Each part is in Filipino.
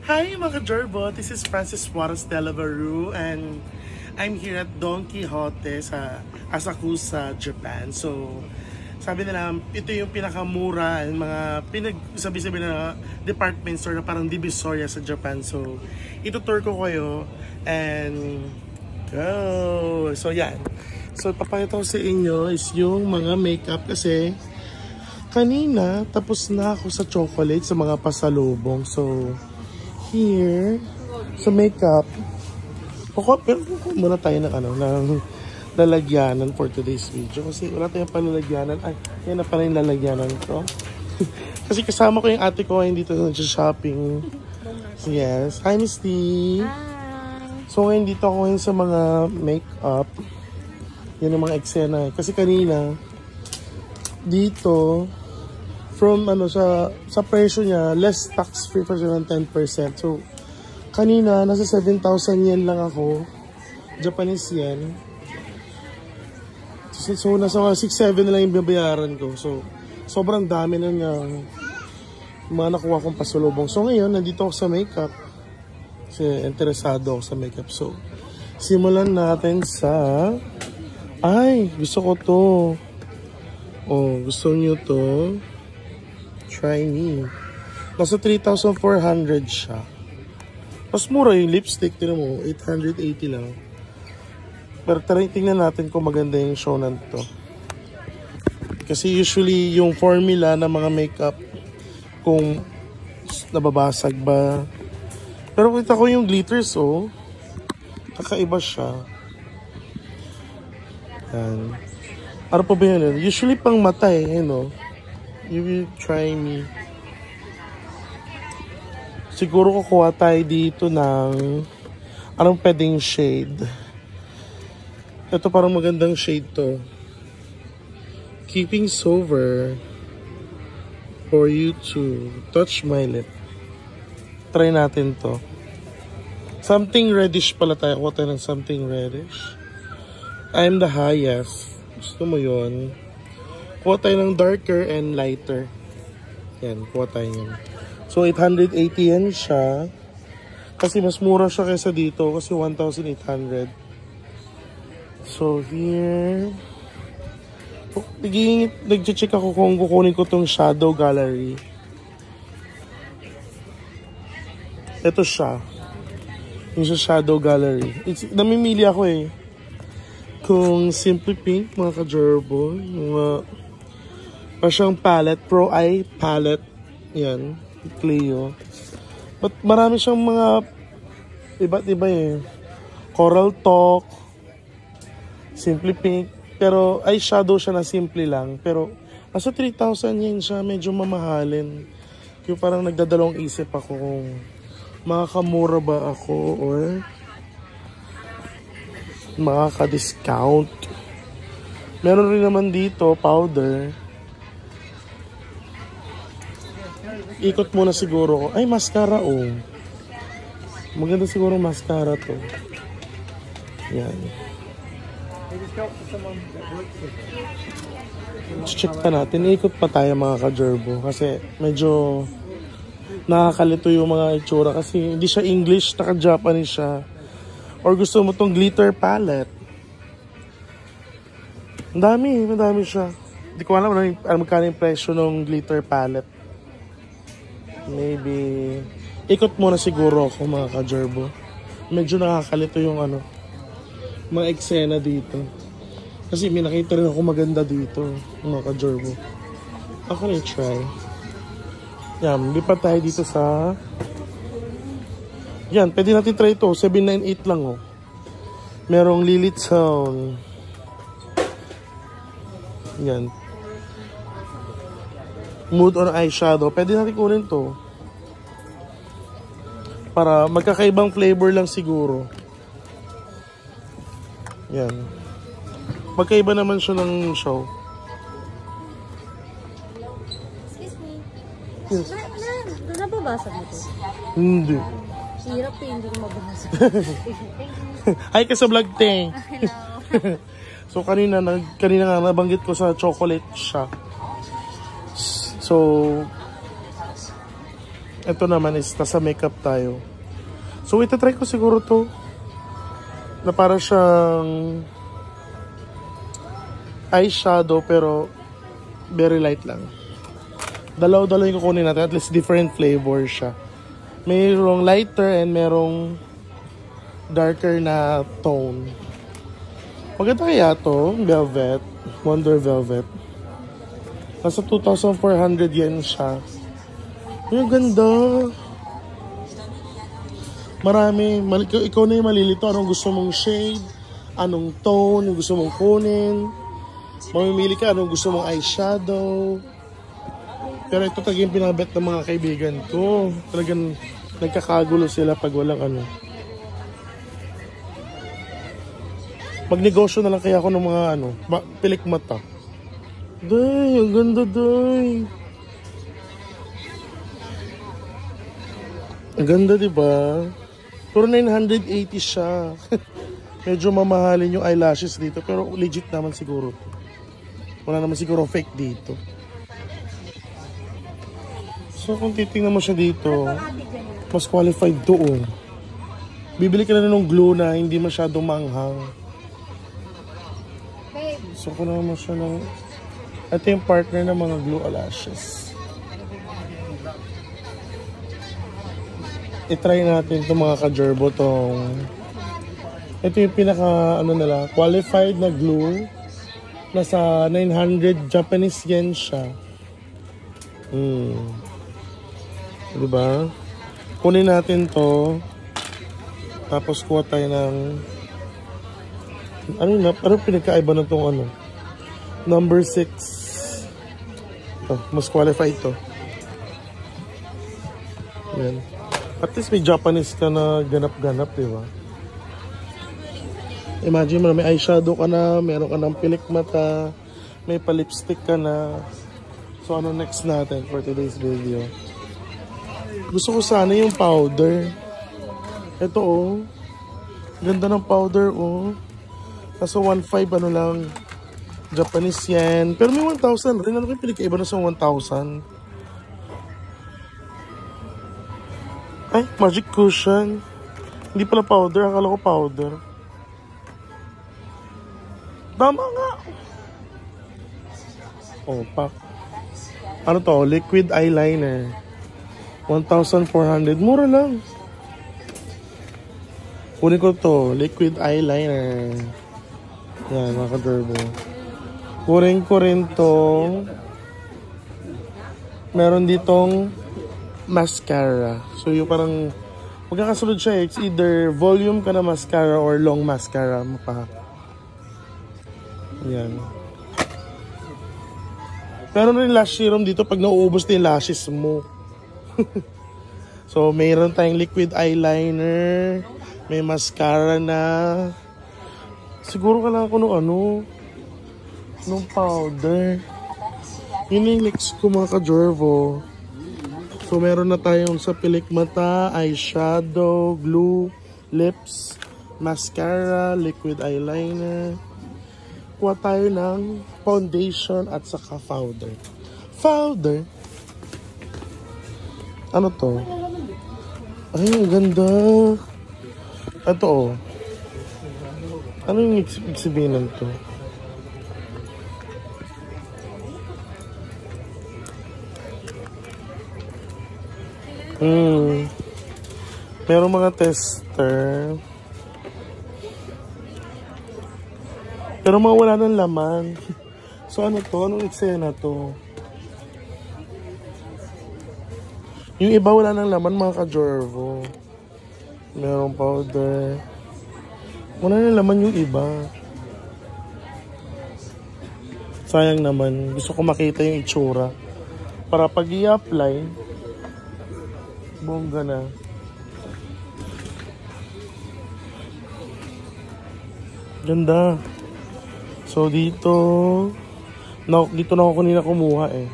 Hi mga Jerbo, this is Francis Juarez de la Barru and I'm here at Don Quijote sa Asakusa, Japan. So, sabi nila, ito yung pinakamura and mga pinagsabi-sabi na department store na parang Divisoria sa Japan. So, itutour ko kayo and go! So, yan. So, papakita ko sa inyo is yung mga makeup kasi kanina tapos na ako sa chocolate sa mga pasalubong. So, here, sa makeup, pero muna tayo ng ng lalagyanan for today's video kasi wala tayong palalagyanan. Ay, yan na pala yung lalagyanan ko. Kasi kasama ko yung ate ko ngayon dito nag-shopping. Yes. Hi, Misty. Hi. So, ngayon dito ako ngayon sa mga makeup. Yan yung mga eksena. Kasi kanina, dito, from sa presyo niya, less tax free pa siya ng 10%. So, kanina, nasa 7,000 yen lang ako. Japanese yen. So, nasa 6-7 na lang yung babayaran ko. So, sobrang dami na mga nakuha kong pasulubong. So, ngayon, nandito ako sa makeup. Kasi interesado ako sa makeup. So, simulan natin sa... Ay, gusto ko to. Oh, gusto niyo to? Try me. Nasa 3,400 siya. Mas mura yung lipstick. Tignan mo, 880 lang. Pero tingnan natin kung maganda yung show na to. Kasi usually yung formula ng mga makeup, kung nababasag ba. Pero kita ko yung glitters, oh. Kakaiba siya. Yan. Ano pa ba yun? Usually pang mata eh, You will try me. Siguro kukuha tayo dito ng anong pwedeng shade. Ito parang magandang shade to. Keeping Sober for you to touch my lip. Try natin to. Something reddish pala tayo. Kuha tayo ng something reddish. I'm the highest. Gusto mo yun? Kuha tayo ng darker and lighter. Yan, kuha tayo yun. So, 880 yan siya. Kasi mas mura siya kaysa dito. Kasi 1,800. So, here. Nag-check ako kung kukunin ko tong shadow gallery. Ito siya. Yung sa shadow gallery. Namimili ako eh. Kung Simply Pink, mga ka-Jerbo. Pa siyang palette. Pro Eye palette. Yan. Cleo. But marami siyang mga iba't iba eh. Coral Talk. Simply Pink. Pero eyeshadow siya na simple lang. Pero nasa 3,000 yen siya. Medyo mamahalin. Kaya parang nagdadalawang isip ako kung makakamura ba ako or makaka-discount. Meron rin naman dito powder. Ikot muna siguro ko. Ay, mascara oh. Maganda siguro mascara to. Yan. Check pa natin. Ikot pa tayo mga ka-Jerbo. Kasi medyo nakakalito yung mga itsura. Kasi hindi siya English, naka-Japanese siya. Or gusto mo tong glitter palette. Madami siya. Hindi ko alam magkano yung presyo ng glitter palette. Maybe ikot muna siguro ako mga ka-Jerbo. Medyo nakakalito yung mga eksena dito. Kasi may nakita rin ako maganda dito mga ka-Jerbo. Ako na i-try. Yan, lipat tayo dito sa yan, pwede natin try ito. 798 lang oh. Merong Lilith Sound. Yan. Mood on eyeshadow. Pwede natin kunin to. Para magkakaibang flavor lang siguro. Yan. Magkaiba naman siya ng show. Excuse me. Yes. Nababasa mo ito? Hindi. Hirap eh, hindi ko mabasa. Hi ka sa vlog, Teng. Hello. So, kanina nga nabanggit ko sa chocolate siya. So, Ito naman is nasa makeup tayo. So itatry ko siguro to na para siyang eyeshadow pero very light lang. Dalaw-dalaw yung kukunin natin. At least different flavor siya. Mayroong lighter and merong darker na tone. Maganda kaya to, velvet, Wonder Velvet. Nasa 2,400 yen siya. Ay, ganda. Marami, ikaw na yung malilito. Anong gusto mong shade, anong tone yung gusto mong kunin. Mamimili ka anong gusto mong eyeshadow. Pero ito talaga yung pinabet ng mga kaibigan ko. Talagang nagkakagulo sila pag walang ano. Magnegosyo na lang kaya ako ng mga ano, pilik mata. Day, ang ganda day. Ang ganda diba? Pero 980 siya. Medyo mamahalin yung eyelashes dito pero legit naman siguro. Wala naman siguro fake dito. So kung titingnan mo siya dito, mas qualified doon. Bibili ka na ng glue na hindi masyadong manghang. So kung naman siya ng... Ito yung partner ng mga glue eyelashes. I-try natin itong mga ka-gerbo tong... Ito yung pinaka ano nila, qualified na glue. Nasa 900 Japanese yen siya. Diba? Kunin natin to. Tapos kuha tayo ng... Ano pinagkaiba na itong ano? Number 6. Mas qualified to. Yan. At least may Japanese ka na ganap-ganap, diba? Imagine mo na may eyeshadow ka na, meron ka ng pilik mata, may pa-lipstick ka na. So ano next natin for today's video? Gusto ko sana yung powder. Ito oh. Ganda ng powder oh. Kaso 1.5 ano lang. Japanese yen. Pero may 1,000 rin. Ano kayo pinagkaiba na sa 1,000? Ay, magic cushion. Hindi pala powder. Akala ko powder. Tama nga. Oh, pak. Ano to? Liquid eyeliner. 1,400. Mura lang. Kunin ko to. Liquid eyeliner. Yan, mga ka-gerbo. Kunin ko rin to. Meron ditong mascara. So, yung parang magkakasunod siya. It's either volume ka na mascara or long mascara mo pa. Yan. Pero rin lash serum dito pag nauubos na yung lashes mo. So, mayroon tayong liquid eyeliner. May mascara na. Siguro kailangan ko nung powder. Yun yung next ko mga ka-gerbo. So, meron na tayong sa pilik mata, eyeshadow, glue, lips, mascara, liquid eyeliner. Kuha tayo ng foundation at saka powder. Powder? Ano to? Ay, ang ganda. Ito oh. Ano yung sabihin nito? Merong mga tester. Pero mga wala ng laman. So ano to? Anong eksena to? Yung iba wala ng laman mga ka-gerbo. Merong powder. Wala ng laman yung iba. Sayang naman. Gusto ko makita yung itsura. Para pag i-apply, bongga na. Ganda. So dito na ako kanina kumuha eh.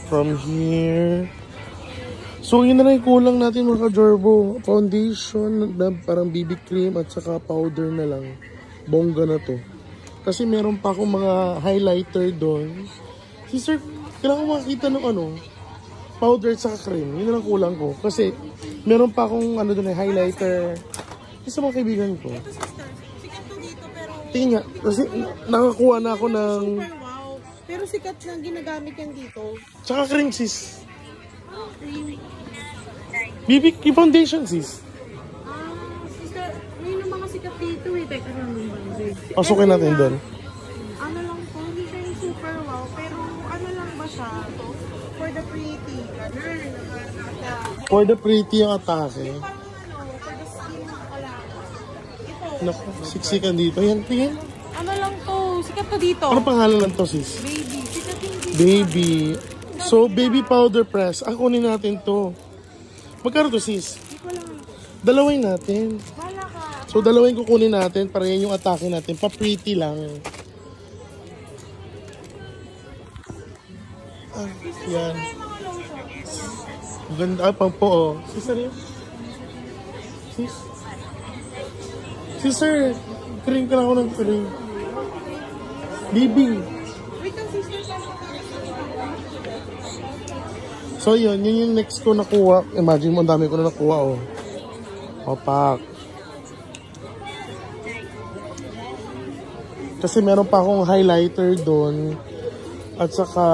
From here. So yun na lang yung kulang natin mga ka-gerbo. Foundation, parang BB cream at saka powder na lang. Bongga na to. Kasi meron pa akong mga highlighter doon. Sister, kailangan ko makakita ng powder at saka cream. Yun na lang kulang ko. Kasi meron pa akong highlighter. Isa mga kaibigan ko. Ito sister, sikat to dito pero... Tingin nga, kasi nakakuha na ako ng... Super wow. Pero sikat na ginagamit yan dito. Tsaka cream sis. BB foundation sis. Sister, may yung mga sikat dito eh. Teka naman ba? Pasukin natin doon. Ano lang po, hindi siya yung super wow. Pero ano lang ba siya to? For the pretty. Ganun. For the pretty yung atake. Parang for the skin ko lang. Ito. Naku, siksikan dito. Yan, tingin. Ano lang to? Sikat to dito. Ano pangalan lang to sis? Baby. Sikat yung dito. Baby. So, baby powder press. Kunin natin to. Magkano to sis? Hindi ko lang. Dalawin natin. Wala ka. So, dalawin kukunin natin para yan yung atake natin. Pa-pretty lang. Ah, yan. Ganda. Pang po, oh. Sister yun? Sister, cream ka lang ako ng cream. Baby. Wait lang sister. So yun yung next ko nakuha. Imagine mo, ang dami ko na nakuha, oh. Opak. Kasi meron pa akong highlighter doon. At saka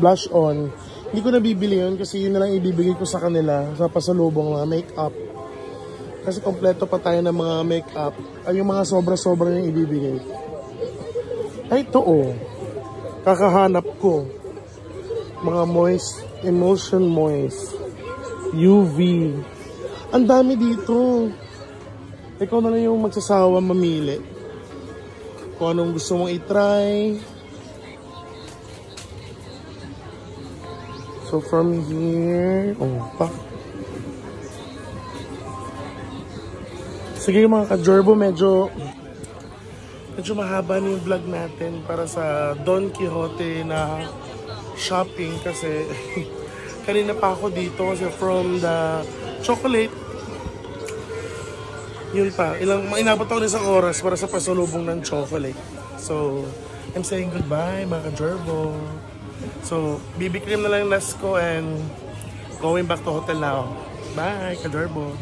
blush on. Hindi ko nabibili yun kasi yun na lang ibibigay ko sa kanila sa pasalubong mga makeup. Kasi kompleto pa tayo ng mga makeup. Ay, yung mga sobra-sobra yung ibibigay. Ay, ito, oh. Kakahanap ko. Mga moist, emulsion moist, UV. Ang dami dito. Ikaw na lang yung magsasawa mamili. Kung anong gusto mong i-try. So from here, pa. Sige mga ka-Jorbo, medyo mahaba na yung vlog natin para sa Don Quixote na shopping kasi kanina pa ako dito kasi from the chocolate yun pa, inabot ako ng isang oras para sa pasalubong ng chocolate. So, I'm saying goodbye mga ka-Jorbo. So, BB cream na lang last ko and going back to hotel now. Bye ka-Jorbo.